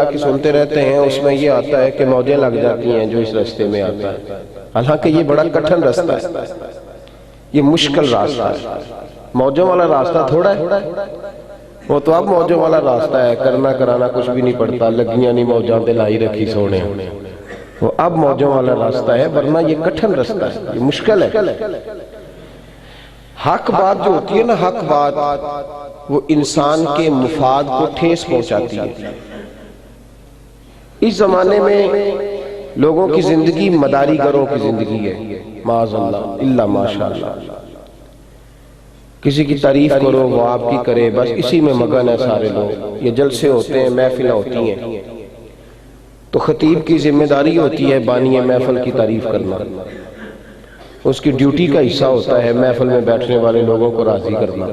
کی سنتے رہتے ہیں، اس میں یہ آتا ہے کہ موجیں لگ جاتی ہیں جو اس راستے میں آتا ہے، حالانکہ یہ بڑا کٹھن راستہ ہے، یہ مشکل راستہ ہے، موجوں والا راستہ تھوڑا ہے، وہ تو اب موجوں والا راستہ ہے، کرنا کرانا کچھ بھی نہیں پڑتا، لگیاں نہیں موجاں پہ لائی رکھی سونے، وہ اب موجوں والا راستہ ہے، ورنہ یہ کٹھن راستہ ہے، یہ مشکل ہے۔ حق بات جو ہوتی ہے نا، حق بات وہ انسان کے مفاد کو ٹھیس پہنچاتی ہے۔ اس زمانے میں لوگوں کی زندگی مداری گروں کی زندگی ہے، معاذ اللہ الا ماشاءاللہ، کسی کی تعریف کرو وہ آپ کی کرے، بس اسی میں مگن ہے سارے لوگ، یہ جلسے ہوتے ہیں، محفلیں ہوتی ہیں، تو خطیب کی ذمہ داری ہوتی ہے بانی محفل کی تعریف کرنا، اس کی ڈیوٹی کا حصہ ہوتا ہے محفل میں بیٹھنے والے لوگوں کو راضی کرنا۔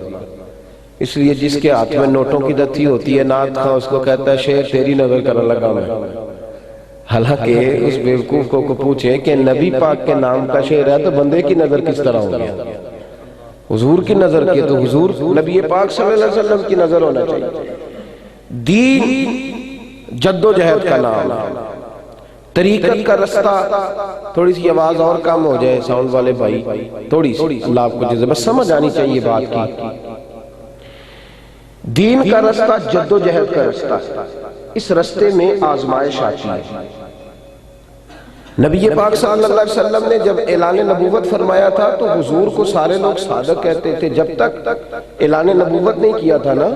اس لیے جس کے ہاتھ میں نوٹوں کی دتی ہوتی ہے، نعت خواں اس کو کہتا ہے شیخ تیری نظر کرنے لگا میں، حالانکہ اس بیوقوف کو پوچھیں کہ نبی پاک کے نام کا شعر ہے تو بندے کی نظر کس طرح ہو گیا؟ حضور کی نظر کی تو حضور نبی پاک صلی اللہ علیہ وسلم کی نظر ہونا چاہیے۔ دین جد و جہد کا نام، طریقت کا رستہ، تھوڑی سی آواز اور کم ہو جائے ساؤنڈ والے بھائی، تھوڑی سی اللہ آپ کو جذبہ سمجھ آنی چاہیے بات کی۔ دین کا رستہ جد و جہد کا رستہ، اس رستے میں آزمائش آتی ہے۔ نبی پاک صلی اللہ علیہ وسلم نے جب اعلان نبوت فرمایا تھا تو حضور کو سارے لوگ صادق کہتے تھے، جب تک اعلان نبوت نہیں کیا تھا نا،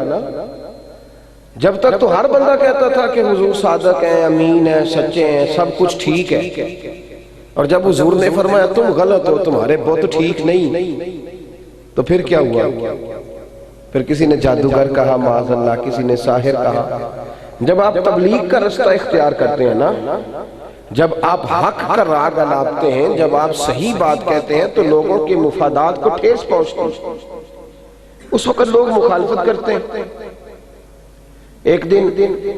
جب تک تو ہر بندہ کہتا تھا کہ حضور صادق ہیں، امین ہیں، سچے ہیں، سب کچھ ٹھیک ہے، اور جب حضور نے فرمایا تم غلط ہو، تمہارے بت ٹھیک نہیں، تو پھر کیا ہوا؟ پھر کسی نے جادوگر کہا معاذ اللہ، کسی نے ساحر کہا۔ جب آپ تبلیغ کا رستہ اختیار کرتے ہیں نا، جب آپ حق کا راگ الاپتے ہیں، جب آپ صحیح بات کہتے ہیں تو لوگوں کے مفادات کو ٹھیس پہنچتی ہے، اس وقت لوگ مخالفت کرتے ہیں۔ ایک دن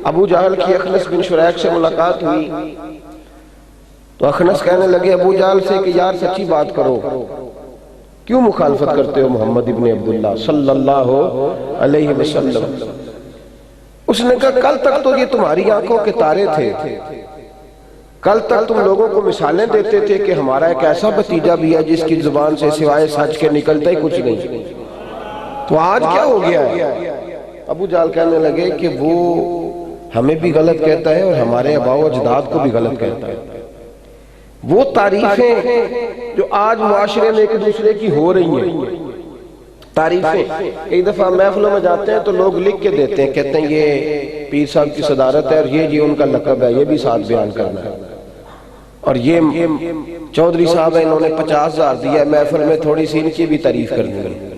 ابو جہل کی اخنس بن شریح سے ملاقات ہوئی تو اخنس کہنے لگے ابو جہل سے کہ یار سچی بات کرو، کیوں مخالفت کرتے ہو محمد ابن عبداللہ صلی اللہ علیہ وسلم؟ اس نے کہا کل تک تو یہ تمہاری آنکھوں کے تارے تھے، کل تک تم لوگوں کو مثالیں دیتے تھے کہ ہمارا ایک ایسا بھتیجا بھی ہے جس کی زبان سے سوائے سچ کے نکلتا ہی کچھ نہیں، تو آج کیا ہو گیا ہے؟ ابو جہل کہنے لگے کہ وہ ہمیں بھی غلط کہتا ہے اور ہمارے آباء و اجداد کو بھی غلط کہتا ہے۔ وہ تعریفیں جو آج معاشرے میں ایک دوسرے کی ہو رہی ہیں، تعریفیں، ایک دفعہ محفلوں میں جاتے ہیں تو لوگ لکھ کے دیتے ہیں، کہتے ہیں یہ پیر صاحب کی صدارت ہے اور یہ جی ان کا لقب ہے، یہ بھی ساتھ بیان کرنا ہے، اور یہ چودھری صاحب ہیں انہوں نے 50,000 دیا ہے محفل میں، تھوڑی سی ان کی بھی تعریف کرنی ہے،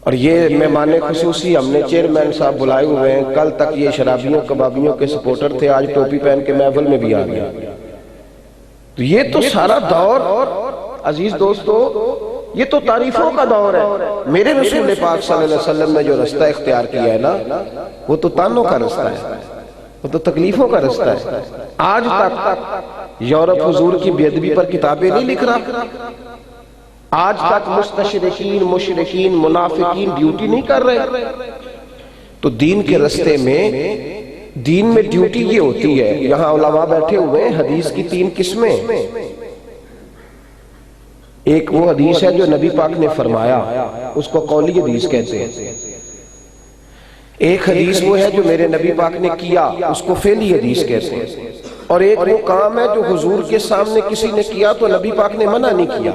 اور یہ مہمان خصوصی ہم نے چیئرمین صاحب بلائے ہوئے ہیں، کل تک یہ شرابیوں کبابیوں کے سپورٹر تھے، آج ٹوپی پہن کے محفل میں بھی آ گیا۔ تو یہ تو سارا دور عزیز دوستو، یہ تو تعریفوں کا دور ہے۔ میرے رسول پاک صلی اللہ علیہ وسلم نے جو رستہ اختیار کیا ہے نا، وہ تو تانوں کا رستہ ہے، وہ تو تکلیفوں کا رستہ ہے۔ آج تک یورپ حضور کی بے ادبی پر کتابیں نہیں لکھ رہا، آج تک مستشرقین مشرکین منافقین ڈیوٹی نہیں کر رہے، تو دین کے رستے میں، دین میں ڈیوٹی یہ ہوتی ہے۔ یہاں علماء بیٹھے ہوئے ہیں، حدیث کی 3 قسمیں، ایک وہ حدیث ہے جو نبی پاک نے فرمایا، اس کو قولی حدیث کہتے ہیں، ایک حدیث وہ ہے جو میرے نبی پاک نے کیا، اس کو فعلی حدیث کہتے ہیں، اور ایک وہ کام ہے جو حضور کے سامنے کسی نے کیا تو نبی پاک نے منع نہیں کیا،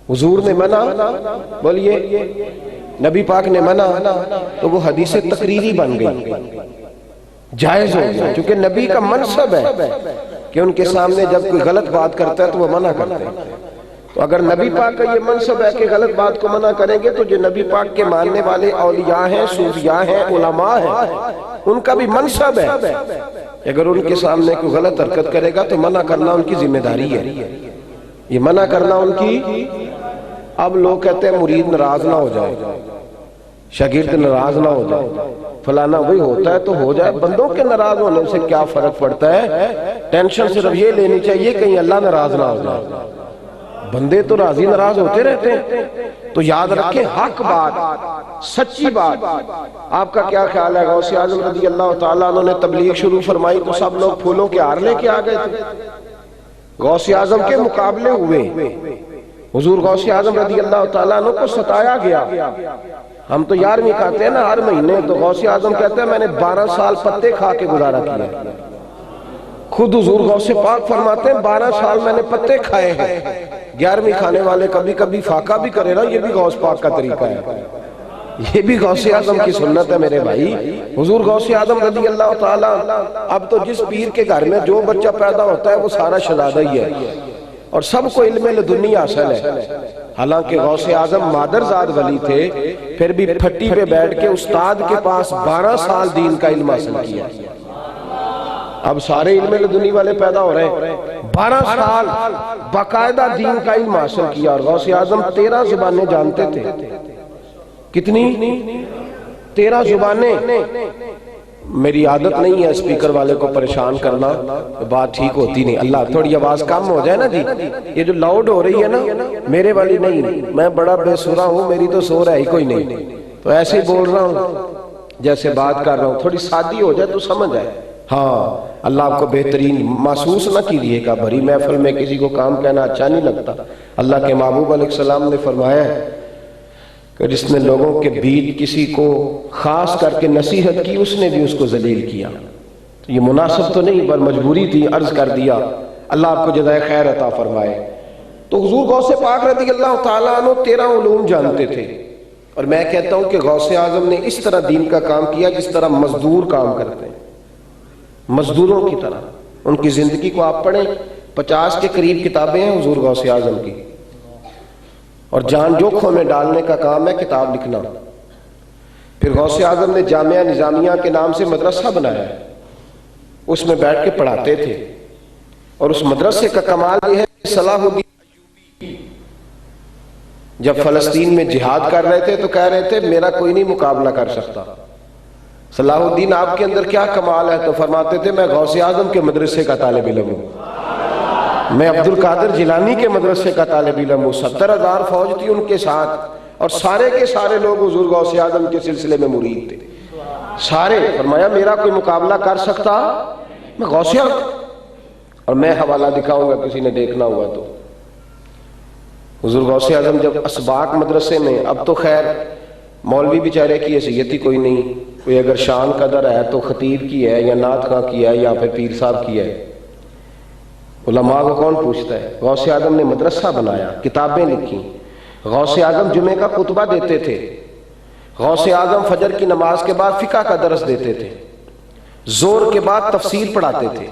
حضور نے منع، بولیے نبی پاک نے منع، تو وہ حدیث تقریری بن گئی، جائز ہو گیا، چونکہ نبی کا منصب ہے کہ ان کے سامنے جب کوئی غلط بات کرتا ہے تو وہ منع کرتے ہیں، تو اگر نبی پاک کا یہ منصب ہے کہ غلط بات کو منع کریں گے تو جو نبی پاک کے ماننے والے اولیاء ہیں، صوفیاء ہیں، علماء ہیں، ان کا بھی منصب ہے، اگر ان کے سامنے کوئی غلط حرکت کرے گا تو منع کرنا ان کی ذمہ داری ہے، یہ منع کرنا ان کی۔ اب لوگ کہتے ہیں مرید ناراض نہ ہو جائے، شاگرد ناراض نہ ہو جائے، فلانا وہی ہوتا ہے تو ہو جائے، بندوں کے ناراض ہونے سے کیا فرق پڑتا ہے؟ ٹینشن صرف یہ لینی چاہیے کہیں اللہ ناراض نہ ہو جائے، بندے تو راضی ناراض ہوتے رہتے ہیں، تو یاد رکھیں حق بات، سچی بات۔ آپ کا کیا خیال ہے، غوث اعظم رضی اللہ تعالیٰ عنہ نے تبلیغ شروع فرمائی تو سب لوگ پھولوں کے ہار لے کے آ گئے تھے؟ غوث اعظم کے مقابلے ہوئے، حضور غوث اعظم رضی اللہ تعالیٰ عنہ کو ستایا گیا۔ ہم تو 11ویں کھاتے ہیں نا ہر مہینے، تو غوث اعظم کہتے ہیں میں نے 12 سال پتے کھا کے گزارا کیا۔ خود حضور غوث پاک فرماتے ہیں 12 سال میں نے پتے کھائے ہیں۔ 11ویں کھانے والے کبھی کبھی فاقہ بھی کرے نا، یہ بھی غوث پاک کا طریقہ ہے، یہ بھی غوث اعظم کی سنت ہے میرے بھائی۔ حضور غوث اعظم رضی اللہ تعالیٰ، اب تو جس پیر کے گھر میں جو بچہ پیدا ہوتا ہے وہ سارا شہزادہ ہی ہے، اور سب کو علم لدنی حاصل ہے۔ حالانکہ غوث اعظم مادرزاد ولی تھے، پھر بھی پھٹی پہ بیٹھ کے استاد کے پاس 12 سال دین کا علم حاصل کیا۔ اب سارے علم لدنی والے پیدا ہو رہے ہیں، 12 سال باقاعدہ دین کا علم حاصل کیا، اور غوث اعظم 13 زبانیں جانتے تھے۔ کتنی؟ 13 زبانیں۔ میری عادت نہیں ہے اسپیکر والے کو پریشان کرنا، بات ٹھیک ہوتی نہیں۔ اللہ تھوڑی آواز کم ہو جائے نا جی، یہ جو لاؤڈ ہو رہی ہے نا میرے والی نہیں، میں بڑا بے سورا ہوں، میری تو سور ہے ہی کوئی نہیں، تو ایسے ہی بول رہا ہوں جیسے بات کر رہا ہوں، تھوڑی سادی ہو جائے تو سمجھ آئے۔ ہاں اللہ آپ کو بہترین محسوس نہ کیجیے گا، بھری محفل میں کسی کو کام کہنا اچھا نہیں لگتا۔ اللہ کے محبوب علیہ السلام نے فرمایا ہے کہ جس نے لوگوں کے بیچ کسی کو خاص کر کے نصیحت کی، اس نے بھی اس کو ذلیل کیا۔ یہ مناسب تو نہیں پر مجبوری تھی، عرض کر دیا، اللہ آپ کو جزائے خیر عطا فرمائے۔ تو حضور غوث پاک رضی اللہ تعالیٰ عنہ 13 علوم جانتے تھے، اور میں کہتا ہوں کہ غوث اعظم نے اس طرح دین کا کام کیا جس طرح مزدور کام کرتے ہیں، مزدوروں کی طرح۔ ان کی زندگی کو آپ پڑھیں، 50 کے قریب کتابیں ہیں حضور غوث اعظم کی، اور جان جوکھوں میں ڈالنے کا کام ہے کتاب لکھنا۔ پھر غوث اعظم نے جامعہ نظامیہ کے نام سے مدرسہ بنایا، اس میں بیٹھ کے پڑھاتے تھے، اور اس مدرسے کا کمال یہ ہے کہ صلاح الدین ایوبی جب فلسطین میں جہاد کر رہے تھے تو کہہ رہے تھے میرا کوئی نہیں مقابلہ کر سکتا۔ صلاح الدین آپ کے اندر کیا کمال ہے؟ تو فرماتے تھے میں غوث اعظم کے مدرسے کا طالب علم ہوں، میں عبد القادر جیلانی کے مدرسے کا طالب علم ہوں۔ 70,000 فوج تھی ان کے ساتھ، اور سارے کے سارے لوگ حضور غوث اعظم کے سلسلے میں مرید تھے، سارے۔ فرمایا میرا کوئی مقابلہ کر سکتا؟ میں غوث اعظم، اور میں حوالہ دکھاؤں گا کسی نے دیکھنا ہوا تو۔ حضور غوث اعظم جب اسباق مدرسے میں، اب تو خیر مولوی بیچارے کی حیثیت ہی کوئی نہیں، کوئی اگر شان قدر ہے تو خطیب کی ہے یا نعت خواں کی ہے یا پھر پیر صاحب کی ہے، علماء کو کون پوچھتا ہے؟ غوث اعظم نے مدرسہ بنایا، کتابیں لکھی۔ غوث اعظم جمعے کا خطبہ دیتے تھے، غوث اعظم فجر کی نماز کے بعد فقہ کا درس دیتے تھے، زور کے بعد تفسیر پڑھاتے تھے،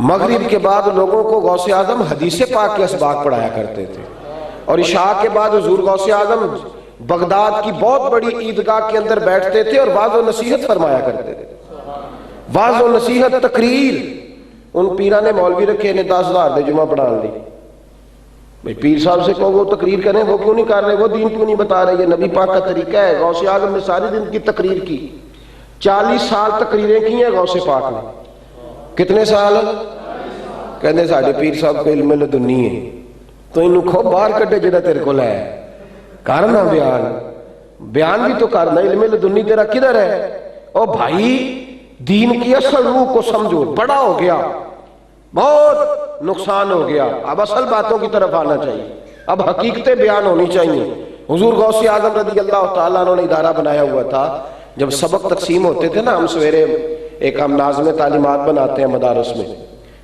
مغرب کے بعد لوگوں کو غوث اعظم حدیث پاک کے اسباق پڑھایا کرتے تھے، اور عشاء کے بعد حضور غوث اعظم بغداد کی بہت بڑی عیدگاہ کے اندر بیٹھتے تھے اور واعظ و نصیحت فرمایا کرتے تھے۔ واعظ و نصیحت، تقریر۔ ان پیران نے مولوی رکھے نے 10,000 دے جمعہ پڑھان لی، بھئی پیر صاحب سے کہو وہ تقریر کریں، وہ کیوں نہیں کر رہے، وہ دین کیوں نہیں بتا رہے؟ یہ نبی پاک کا طریقہ ہے۔ غوث اعظم نے ساری زندگی تقریر کی، 40 سال تقریریں کی ہیں غوث پاک نے۔ کتنے سال؟ کہنے ساڑھے پیر صاحب کو علم لدنی ہے، تو انہوں کھو باہر کٹے جڑا تیرے کو لائے، کرنا بیان بھی تو کرنا، علم لدنی تیرا کدھر ہے؟ او بھائی دین کی اصل روح کو سمجھو، بڑا ہو گیا، بہت نقصان ہو گیا، اب اصل باتوں کی طرف آنا چاہیے، اب حقیقتیں بیان ہونی چاہیے۔ حضور غوث اعظم رضی اللہ تعالیٰ عنہ نے ادارہ بنایا ہوا تھا، جب سبق تقسیم ہوتے تھے نا، ہم سویرے ایک ہم ناظم تعلیمات بناتے ہیں مدارس میں،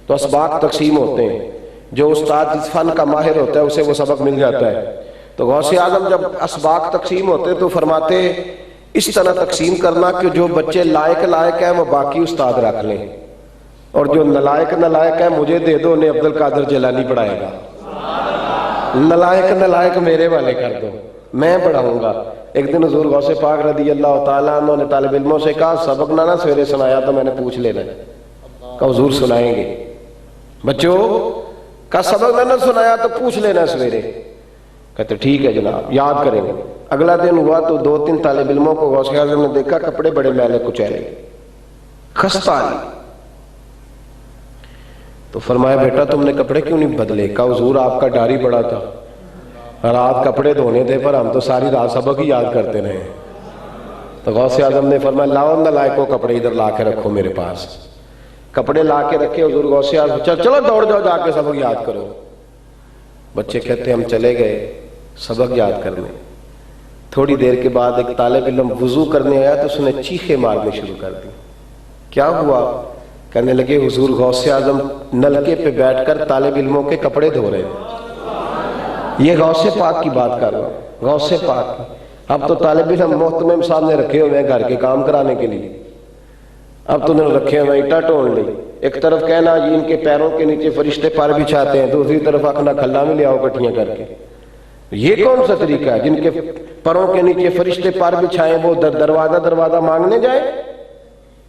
تو اسباق تقسیم ہوتے ہیں، جو استاد اس فن کا ماہر ہوتا ہے اسے وہ سبق مل جاتا ہے۔ تو غوث اعظم جب اسباق تقسیم ہوتے تو فرماتے اس طرح تقسیم کرنا کہ جو بچے لائق ہیں وہ باقی استاد رکھ لیں، اور جو نلائق ہے مجھے دے دو، انہیں عبد القادر جیلانی پڑھائے گا، نلائق میرے والے کر دو، میں پڑھاؤں گا۔ ایک دن حضور غوث پاک رضی اللہ تعالیٰ عنہ نے طالب علموں سے کہا سبق نہ سویرے سنایا تو میں نے پوچھ لینا ہے، کہا حضور سنائیں گے بچوں، کہا سبق نہ سنایا تو پوچھ لینا سویرے، کہتے ٹھیک ہے جناب یاد کریں گے۔ اگلا دن ہوا تو 2-3 طالب علموں کو غوث اعظم نے دیکھا کپڑے بڑے میلے کچیلے، خستہ علی، تو فرمایا بیٹا تم نے کپڑے کیوں نہیں بدلے؟ کہا حضور آپ کا ڈر ہی بڑا تھا، رات کپڑے دھونے تھے پر ہم تو ساری رات سبق ہی یاد کرتے رہے۔ تو غوث اعظم نے فرمایا لاؤ نالائقو کپڑے ادھر لا کے رکھو میرے پاس۔ کپڑے لا کے رکھے حضور غوث اعظم چلو دوڑ جاؤ جا کے سبق یاد کرو۔ بچے کہتے ہم چلے گئے سبق یاد کرنے۔ تھوڑی دیر کے بعد ایک طالب علم وضو کرنے آیا تو اس نے چیخیں مارنے شروع کر دی۔ کیا ہوا؟ کہنے لگے حضور غوث اعظم نلکے پہ بیٹھ کر طالب علموں کے کپڑے دھو رہے ہیں۔ یہ غوث پاک کی بات کر رہا ہوں، غوث پاک۔ اب تو طالب علم محتمم صاحب نے رکھے ہوئے ہیں گھر کے کام کرانے کے لیے، اب تو انہوں نے رکھے ہوئے اٹا ٹون لی۔ ایک طرف کہنا جی ان کے پیروں کے نیچے فرشتے پر بچھاتے ہیں، دوسری طرف اکھنا کھلا میں لے آؤ کٹھیاں کر کے۔ یہ کون سا طریقہ ہے؟ جن کے پروں کے نیچے فرشتے پر بچھائیں وہ دروازہ مانگنے جائیں؟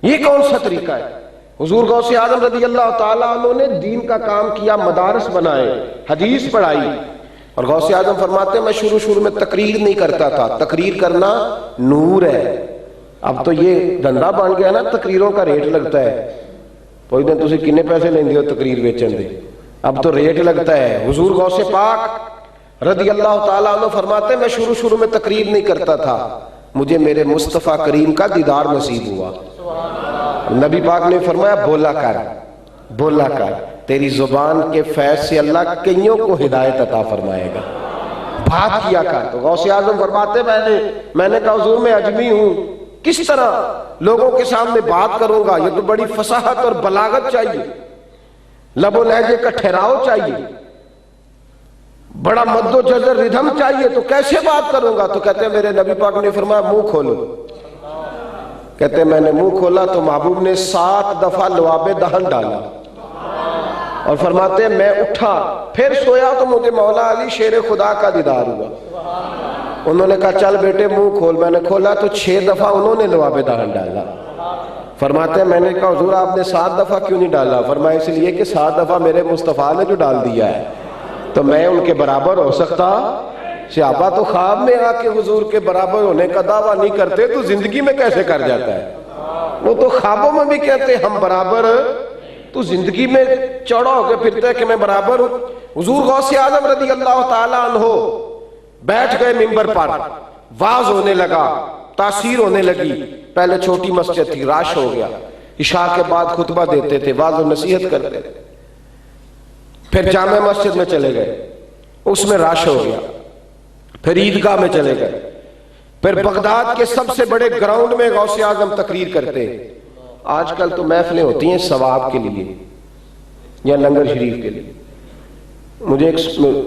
یہ کون سا طریقہ ہے؟ حضور غوث اعظم رضی اللہ تعالیٰ عنہ نے دین کا کام کیا، مدارس بنائے، حدیث پڑھائی۔ اور غوث اعظم فرماتے ہیں میں شروع میں تقریر نہیں کرتا تھا، تقریر کرنا نور ہے۔ اب تو یہ دھندا بن گیا نا، تقریروں کا ریٹ لگتا ہے۔ کوئی دن تسی کنے پیسے لیندے ہو تقریر بیچن دے؟ اب تو ریٹ لگتا ہے۔ حضور غوث پاک رضی اللہ تعالیٰ عنہ فرماتے ہیں میں شروع میں تقریر نہیں کرتا تھا، مجھے میرے مصطفیٰ کریم کا دیدار نصیب ہوا۔ نبی پاک نے فرمایا بولا کر، تیری زبان کے فیض سے اللہ کئیوں کو ہدایت عطا فرمائے گا، بات کیا کر۔ تو غوث اعظم فرماتے میں نے کہا حضور میں عجمی ہوں، کس طرح لوگوں کے سامنے بات کروں گا؟ یہ تو بڑی فصاحت اور بلاغت چاہیے، لب و لہجے کا ٹھہراؤ چاہیے، بڑا مد و جزر ردھم چاہیے، تو کیسے بات کروں گا؟ تو کہتے ہیں میرے نبی پاک نے فرمایا منہ کھولو۔ کہتے ہیں میں نے منہ کھولا تو محبوب نے 7 دفعہ لعاب دہن ڈالا، اور فرماتے ہیں میں اٹھا پھر سویا تو مجھے مولا علی شیر خدا کا دیدار ہوا۔ انہوں نے کہا چل بیٹے منہ کھول، میں نے کھولا تو 6 دفعہ انہوں نے لعاب دہن ڈالا۔ فرماتے ہیں میں نے کہا حضور آپ نے 7 دفعہ کیوں نہیں ڈالا؟ فرمایا اس لیے کہ 7 دفعہ میرے مصطفیٰ نے جو ڈال دیا ہے تو میں ان کے برابر ہو سکتا؟ صحابہ تو خواب میں آ کے حضور کے برابر ہونے کا دعویٰ نہیں کرتے تو زندگی میں کیسے کر جاتا ہے؟ وہ تو خوابوں میں بھی کہتے ہم برابر، تو زندگی میں چوڑا ہو کے پھرتا ہے کہ میں برابر ہوں۔ حضور غوث اعظم رضی اللہ تعالیٰ عنہ بیٹھ گئے منبر پر، واز ہونے لگا، تاثیر ہونے لگی۔ پہلے چھوٹی مسجد تھی، راش ہو گیا، عشاء کے بعد خطبہ دیتے تھے، واز و نصیحت کرتے تھے۔ پھر جامع مسجد میں چلے گئے، اس میں راش ہو گیا، پھر عیدگاہ میں چلے گئے، پھر بغداد کے سب سے بڑے گراؤنڈ میں غوث اعظم تقریر کرتے۔ آج کل تو محفلیں ہوتی ہیں ثواب کے لیے یا لنگر شریف کے لیے۔ مجھے ایک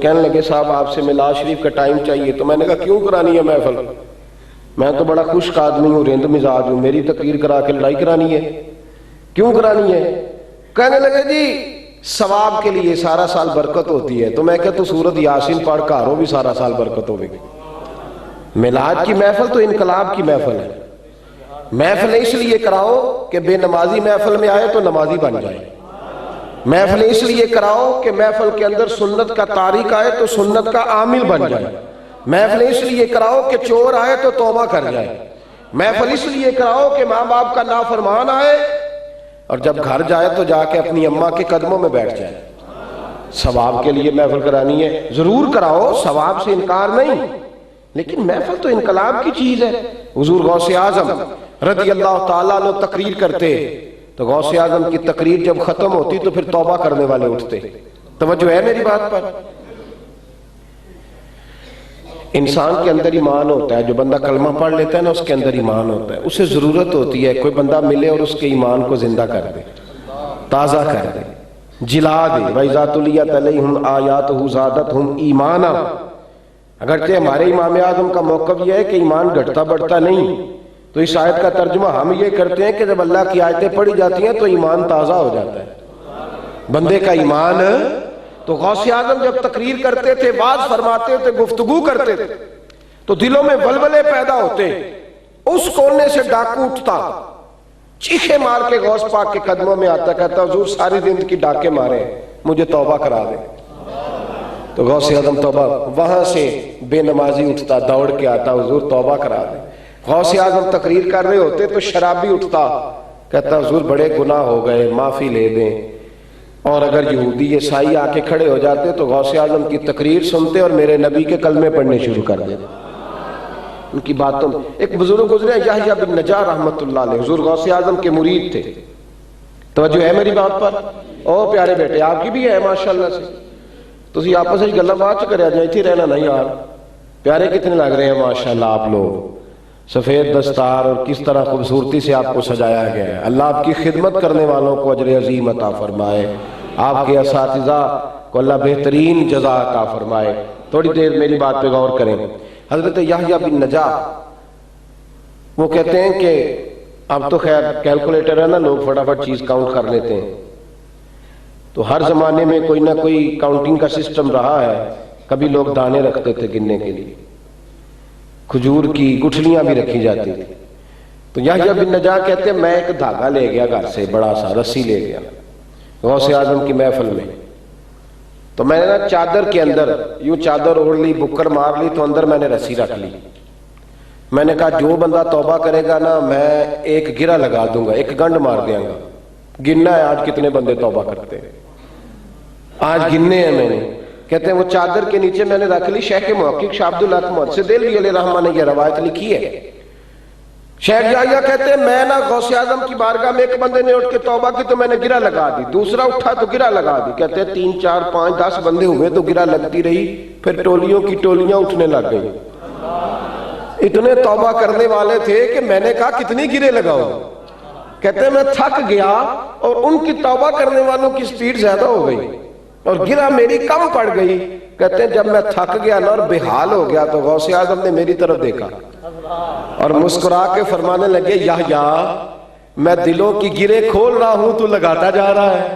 کہنے لگے صاحب آپ سے میلاد شریف کا ٹائم چاہیے، تو میں نے کہا کیوں کرانی ہے محفل؟ میں تو بڑا خشک آدمی ہوں، رند مزاج ہوں، میری تقریر کرا کے لڑائی کرانی ہے؟ کیوں کرانی ہے؟ کہنے لگے جی ثواب کے لیے، سارا سال برکت ہوتی ہے۔ تو میں کہتا سورۃ یاسین پڑھ کارو بھی سارا سال برکت ہوگی۔ میلاد کی محفل تو انقلاب کی محفل ہے۔ محفل اس لیے کراؤ کہ بے نمازی محفل میں آئے تو نمازی بن جائے، محفل اس لیے کراؤ کہ محفل کے اندر سنت کا تارک آئے تو سنت کا عامل بن جائے، محفل اس لیے کراؤ کہ چور آئے تو توبہ کر جائے، محفل اس لیے کراؤ کہ ماں باپ کا نافرمان آئے اور جب گھر جائے تو جا کے اپنی اماں کے قدموں میں بیٹھ جائے۔ ثواب کے لیے محفل کرانی ہے، ضرور کراؤ، ثواب سے انکار نہیں، لیکن محفل تو انقلاب کی چیز ہے۔ حضور غوث اعظم رضی اللہ تعالیٰ عنہ تقریر کرتے تو غوث اعظم کی تقریر جب ختم ہوتی تو پھر توبہ کرنے والے اٹھتے۔ توجہ ہے میری بات پر؟ انسان کے اندر ایمان ہوتا ہے، جو بندہ کلمہ پڑھ لیتا ہے نا اس کے اندر ایمان ہوتا ہے، اسے ضرورت ہوتی ہے کوئی بندہ ملے اور اس کے ایمان کو زندہ کر دے، تازہ کر دے، جلا دے۔ وَإِذَا تُلِيَتْ عَلَيْهِمْ آيَاتُهُ زَادَتْهُمْ ایمانا۔ اگرچہ ہمارے امام اعظم کا موقف یہ ہے کہ ایمان گھٹتا بڑھتا نہیں، تو اس آیت کا ترجمہ ہم یہ کرتے ہیں کہ جب اللہ کی آیتیں پڑھی جاتی ہیں تو ایمان تازہ ہو جاتا ہے بندے کا ایمان۔ تو غوث اعظم جب تقریر کرتے تھے، واز فرماتے تھے، گفتگو کرتے تھے تو دلوں میں ولولے پیدا ہوتے۔ اس کونے سے ڈاکو اٹھتا، چیخے مار کے غوث پاک کے قدموں میں آتا، کہتا حضور ساری زندگی ڈاکے مارے، مجھے توبہ کرا دے۔ تو غوث اعظم توبہ، وہاں سے بے نمازی اٹھتا، دوڑ کے آتا، حضور توبہ کرا دے۔ غوث اعظم تقریر کر رہے ہوتے تو شرابی اٹھتا، کہتا حضور بڑے گناہ ہو گئے، معافی لے دیں۔ اور اگر یہودی عیسائی آ کے کھڑے ہو جاتے تو غوث اعظم کی تقریر سنتے اور میرے نبی کے کلمے پڑھنے شروع کر دیتے ان کی باتوں میں۔ ایک بزرگ گزرے یحییٰ بن نجار رحمۃ اللہ علیہ، حضور غوث اعظم کے مرید تھے۔ توجہ ہے میری بات پر؟ او پیارے بیٹے آپ کی بھی ہے ماشاءاللہ سے، تسی آپس میں گلاں بات چ کریا جائے تھی رہنا نہیں یار۔ پیارے کتنے لگ رہے ہیں ماشاءاللہ آپ لوگ، سفید دستار اور کس طرح خوبصورتی سے آپ کو سجایا گیا ہے۔ اللہ آپ کی خدمت کرنے والوں کو اجر عظیم عطا فرمائے، آپ کے اساتذہ کو اللہ بہترین جزا عطا فرمائے۔ تھوڑی دیر میری بات پہ غور کریں۔ حضرت یحییٰ بن نجار وہ کہتے ہیں کہ اب تو خیر کیلکولیٹر ہے نا، لوگ فٹافٹ چیز کاؤنٹ کر لیتے ہیں، تو ہر زمانے میں کوئی نہ کوئی کاؤنٹنگ کا سسٹم رہا ہے۔ کبھی لوگ دانے رکھتے تھے گننے کے لیے، کھجور کی گٹھلیاں بھی رکھی جاتی تھی۔ تو یحییٰ بن نجار کہتے ہیں میں ایک دھاگا لے گیا گھر سے، بڑا سا رسی لے گیا غوث اعظم کی محفل میں، تو میں نے نا چادر کے اندر یوں چادر اوڑھ لی، بکر مار لی، تو اندر میں نے رسی رکھ لی۔ میں نے کہا جو بندہ توبہ کرے گا نا میں ایک گرہ لگا دوں گا، ایک گنڈ مار دیا گا۔ گننا ہے آج کتنے بندے توبہ کرتے ہیں، آج گننے ہیں میں نے۔ کہتے ہیں وہ چادر کے نیچے میں نے رکھ لی۔ شیخ محقق شاہ عبدالحق محدث دہلوی علیہ رحمہ نے یہ روایت لکھی ہے۔ شیخ یحییٰ کہتے ہیں میں نا غوث اعظم کی بارگاہ میں ایک بندے نے اٹھ کے توبہ کی تو میں نے گرہ لگا دی، دوسرا اٹھا تو گرہ لگا دی۔ کہتے ہیں 3 4 5 10 بندے ہوئے تو گرہ لگتی رہی، پھر ٹولیوں کی ٹولیاں اٹھنے لگ گئی۔ اتنے توبہ کرنے والے تھے کہ میں نے کہا کتنی گرے لگاؤ۔ کہتے ہیں میں تھک گیا اور ان کی توبہ کرنے والوں کی سپیڈ زیادہ ہو گئی اور گرہ میری کم پڑ گئی۔ کہتے ہیں جب میں تھک گیا نا اور بے حال ہو گیا تو غوث اعظم نے میری طرف دیکھا اور مسکرا کے فرمانے لگے یحییٰ میں دلوں کی گرے کھول رہا ہوں تو لگاتا جا رہا ہے،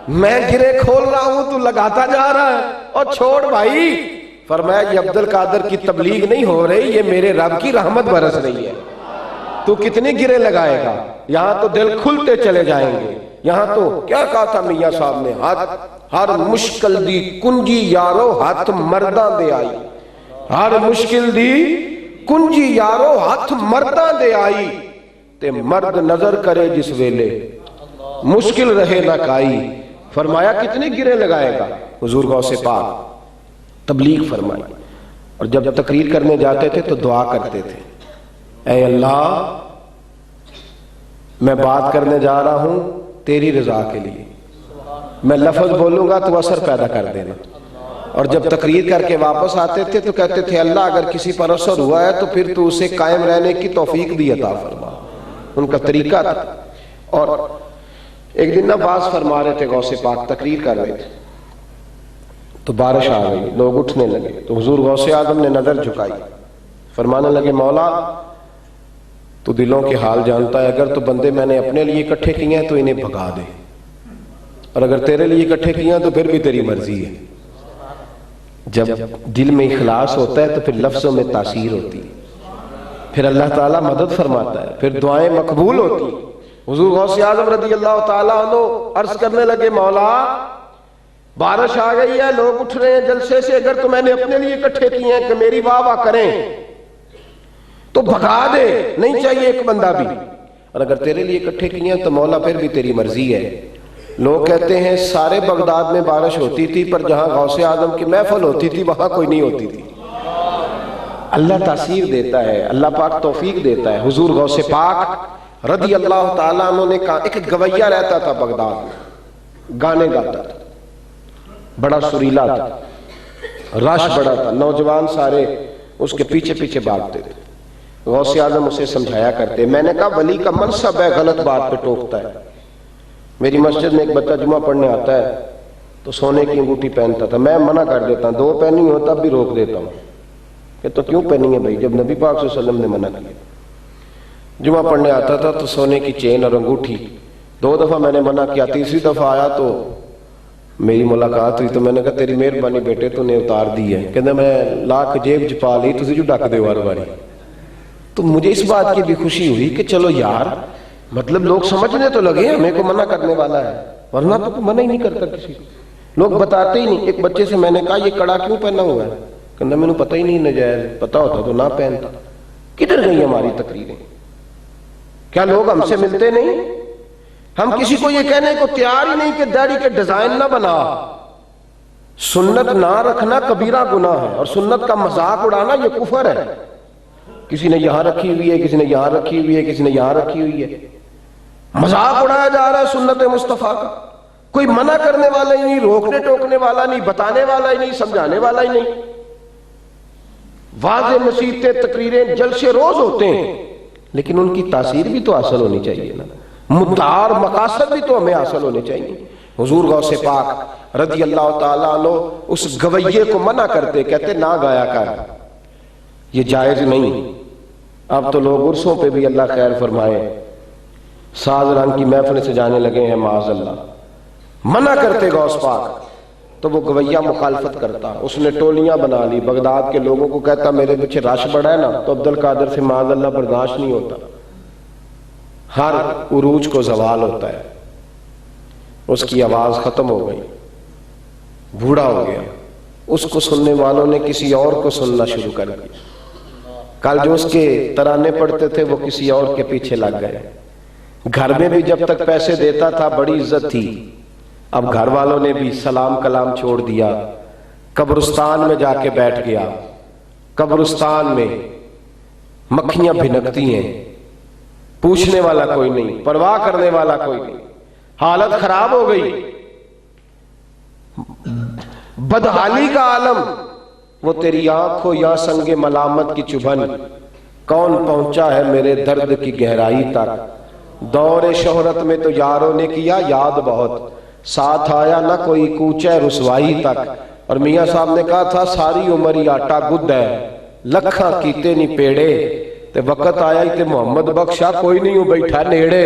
میں گرے کھول رہا ہوں تو لگاتا جا رہا ہے، اور چھوڑ بھائی۔ فرمایا یہ عبد القادر کی تبلیغ نہیں ہو رہی، یہ میرے رب کی رحمت برس رہی ہے۔ تو کتنی گرے لگائے گا؟ یہاں تو دل کھلتے چلے جائیں گے۔ یہاں تو کیا کہا تھا میاں صاحب نے، ہر مشکل دی کنجی یارو ہاتھ مرداں دے آئی، ہر مشکل دی کنجی یارو ہاتھ مرداں دے آئی، تے مرد نظر کرے جس ویلے مشکل رہے نہ کائی۔ فرمایا کتنے گرے لگائے گا؟ حضور غوث پاک تبلیغ فرمائی، اور جب تقریر کرنے جاتے تھے تو دعا کرتے تھے اے اللہ میں بات کرنے جا رہا ہوں تیری رضا کے لیے، میں لفظ بولوں گا تو اثر پیدا کر دینا۔ اور جب تقریر کر کے واپس آتے تھے تو کہتے تھے اللہ اگر کسی پر اثر ہوا ہے تو پھر تو اسے قائم رہنے کی توفیق بھی عطا فرما۔ ان کا طریقہ تھا۔ اور ایک دن نہ باز فرما رہے تھے غوث پاک، تقریر کر رہے تھے تو بارش آ گئی، لوگ اٹھنے لگے، تو حضور غوث اعظم نے نظر جھکائی، فرمانے لگے مولا تو دلوں کے حال جانتا ہے، اگر تو بندے میں نے اپنے لیے اکٹھے کیے ہیں تو انہیں بھگا دے، اور اگر تیرے لیے اکٹھے کیے ہیں تو پھر بھی تیری مرضی ہے۔ جب دل میں اخلاص ہوتا ہے تو پھر لفظوں میں تاثیر ہوتی ہے، پھر اللہ تعالیٰ مدد فرماتا ہے، پھر دعائیں مقبول ہوتی ہیں۔ حضور غوث اعظم رضی اللہ تعالیٰ عنہ عرض کرنے لگے مولا بارش آ گئی ہے، لوگ اٹھ رہے ہیں جلسے سے، اگر تو میں نے اپنے لیے اکٹھے کیے ہیں کہ میری واہ واہ کریں تو بھگا دے، نہیں چاہیے ایک بندہ بھی، اور اگر تیرے لیے اکٹھے کیے ہیں تو مولا پھر بھی تیری مرضی ہے۔ لوگ کہتے ہیں سارے بغداد میں بارش ہوتی تھی پر جہاں غوث اعظم کی محفل ہوتی تھی وہاں کوئی نہیں ہوتی تھی۔ اللہ تاثیر دیتا ہے، اللہ پاک توفیق دیتا ہے۔ حضور غوث پاک رضی اللہ تعالیٰ عنہ نے کہا، ایک گویہ رہتا تھا بغداد میں، گانے گاتا تھا، بڑا سریلا تھا، رش بڑا تھا، نوجوان سارے اس کے پیچھے پیچھے بھاگتے تھے۔ غوث اعظم اسے سمجھایا کرتے، میں نے کہا ولی کا منصب ہے غلط بات پہ ٹوکتا ہے۔ میری مسجد میں ایک بچہ جمعہ پڑھنے آتا ہے تو سونے کی انگوٹھی پہنتا تھا، میں منع کر دیتا ہوں، 2 پہنی ہو تب بھی روک دیتا ہوں کہ تو کیوں پہنی ہے بھائی جب نبی پاک صلی اللہ علیہ وسلم نے منع کیا۔ جمعہ پڑھنے آتا تھا تو سونے کی چین اور انگوٹھی، 2 دفعہ میں نے منع کیا، تیسری دفعہ آیا تو میری ملاقات ہوئی تو میں نے کہا تیری مہربانی بیٹے تو نے اتار دی ہے، کہنا میں لاکھ جیب چپا لی تسی جو ڈک دے وار واری۔ تو مجھے اس بات کی بھی خوشی ہوئی کہ چلو یار مطلب لوگ سمجھنے تو لگے ہمیں کو منع کرنے والا ہے، ورنہ تو منع ہی نہیں کرتا کسی کو، لوگ بتاتے ہی نہیں۔ ایک بچے سے میں نے کہا یہ کڑا کیوں پہنا ہوا ہے؟ کہنا میں نے پتہ ہی نہیں نجائز، پتہ ہوتا تو نہ پہنتا۔ کدھر گئی ہماری تقریریں؟ کیا لوگ ہم سے ملتے نہیں؟ ہم کسی کو یہ کہنے کو تیار ہی نہیں کہ داڑھی کے ڈیزائن نہ بنا. سنت نہ رکھنا کبیرہ گناہ ہے، اور سنت کا مذاق اڑانا یہ کفر ہے. کسی نے یہاں رکھی ہوئی ہے، کسی نے یہاں رکھی ہوئی ہے، کسی نے یہاں رکھی ہوئی ہے، مذاق اڑایا جا رہا ہے سنت مصطفیٰ کا. کوئی منع کرنے والا ہی نہیں، روکنے ٹوکنے والا نہیں، بتانے والا ہی نہیں، سمجھانے والا ہی نہیں. واضح نصیحتیں، تقریریں، جلسے روز ہوتے ہیں، لیکن ان کی تاثیر بھی تو حاصل ہونی چاہیے نا. مدعا اور مقاصد بھی تو ہمیں حاصل ہونے چاہیے. حضور غوث پاک رضی اللہ تعالیٰ عنہ اس گویے کو منع کرتے، کہتے نہ گایا کر، یہ جائز نہیں. اب تو لوگ عرسوں پہ بھی اللہ خیر فرمائے ساز رنگ کی محفلیں سجانے لگے ہیں، معاذ اللہ. منع کرتے غوث پاک تو وہ گویہ مخالفت کرتا. اس نے ٹولیاں بنا لی، بغداد کے لوگوں کو کہتا میرے پیچھے رش بڑا ہے نا، تو عبد القادر سے معاذ اللہ برداشت نہیں ہوتا. ہر عروج کو زوال ہوتا ہے. اس کی آواز ختم ہو گئی، بوڑھا ہو گیا. اس کو سننے والوں نے کسی اور کو سننا شروع کر دیا. کل جو اس کے ترانے پڑھتے تھے وہ کسی اور کے پیچھے لگ گئے. گھر میں بھی جب تک پیسے دیتا تھا بڑی عزت تھی، اب گھر والوں نے بھی سلام کلام چھوڑ دیا. قبرستان میں جا کے بیٹھ گیا. قبرستان میں مکھیاں بھنکتی ہیں، پوچھنے والا کوئی نہیں، پرواہ کرنے والا کوئی نہیں. حالت خراب ہو گئی، بدحالی کا عالم. وہ تیری آنکھ ہو یا سنگ ملامت کی چبھن، کون پہنچا ہے میرے درد کی گہرائی تک. دور شہرت میں تو یاروں نے کیا یاد بہت، ساتھ آیا نہ کوئی کوچے رسوائی تک. اور میاں صاحب نے کہا تھا ساری عمر ہی آٹا گد ہے، لکھاں کیتے نہیں پیڑے، تے وقت آیا ہی تے محمد بخشا کوئی نہیں ہو بیٹھا نیڑے.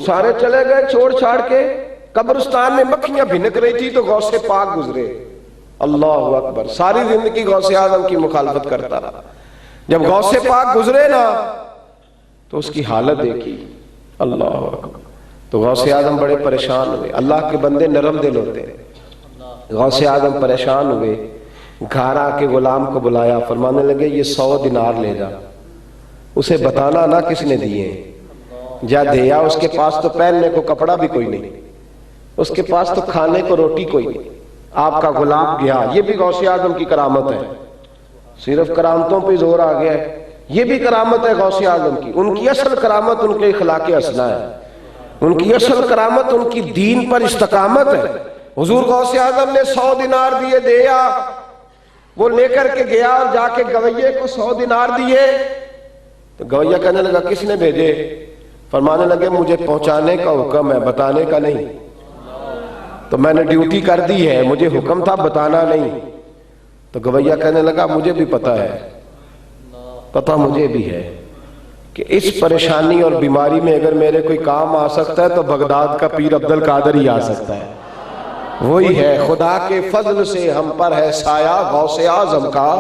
سارے چلے گئے چھوڑ چھاڑ کے. قبرستان میں مکھیاں بھنک رہی تھی تو غوث پاک گزرے. اللہ اکبر. ساری زندگی غوث اعظم کی مخالفت کرتا رہا. جب غوث پاک گزرے نا تو اس کی حالت دیکھی. اللہ اکبر. تو غوث اعظم بڑے پریشان ہوئے. اللہ کے بندے نرم دل ہوتے ہیں. غوث اعظم پریشان ہوئے، گھر آ کے غلام کو بلایا، فرمانے لگے یہ 100 دینار لے جا، اسے بتانا نہ کس نے دیے. جا دیا. اس کے پاس تو پہننے کو کپڑا بھی کوئی نہیں، اس کے پاس تو کھانے کو روٹی کوئی نہیں. آپ کا غلام گیا. یہ بھی غوث اعظم کی کرامت ہے. صرف کرامتوں پہ زور آ گیا ہے، یہ بھی کرامت ہے غوث اعظم کی. ان کی اصل کرامت ان کے اخلاق حسنہ ہے. ان کی اصل کرامت ان کی دین پر استقامت ہے. حضور غوث اعظم نے 100 دینار دیے، دیا. وہ لے کر کے گیا اور جا کے گویے کو 100 دینار دیے. تو گویہ کہنے لگا کس نے بھیجے؟ فرمانے لگے مجھے پہنچانے کا حکم ہے، بتانے کا نہیں. تو میں نے ڈیوٹی کر دی ہے، مجھے حکم تھا بتانا نہیں. تو گویہ کہنے لگا مجھے بھی پتا ہے، پتا مجھے بھی ہے کہ اس پریشانی اور بیماری میں اگر میرے کوئی کام آ سکتا ہے تو بغداد کا پیر عبد القادر ہی آ سکتا ہے. وہی ہے. خدا کے فضل سے ہم پر ہے سایہ غوث اعظم کا،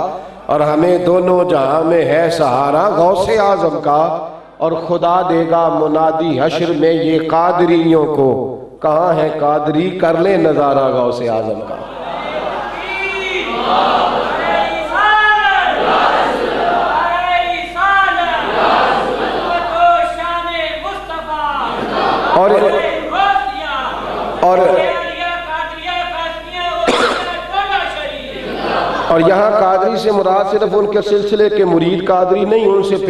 اور ہمیں دونوں جہاں میں ہے سہارا غوث اعظم کا. اور خدا دے گا منادی حشر میں یہ قادریوں کو، کہاں ہے قادری کر لے نظارہ غوث اعظم کا. اور یہاں قادری سے مراد صرف ان کے سلسلے کے مرید قادری نہیں، ان سے پیار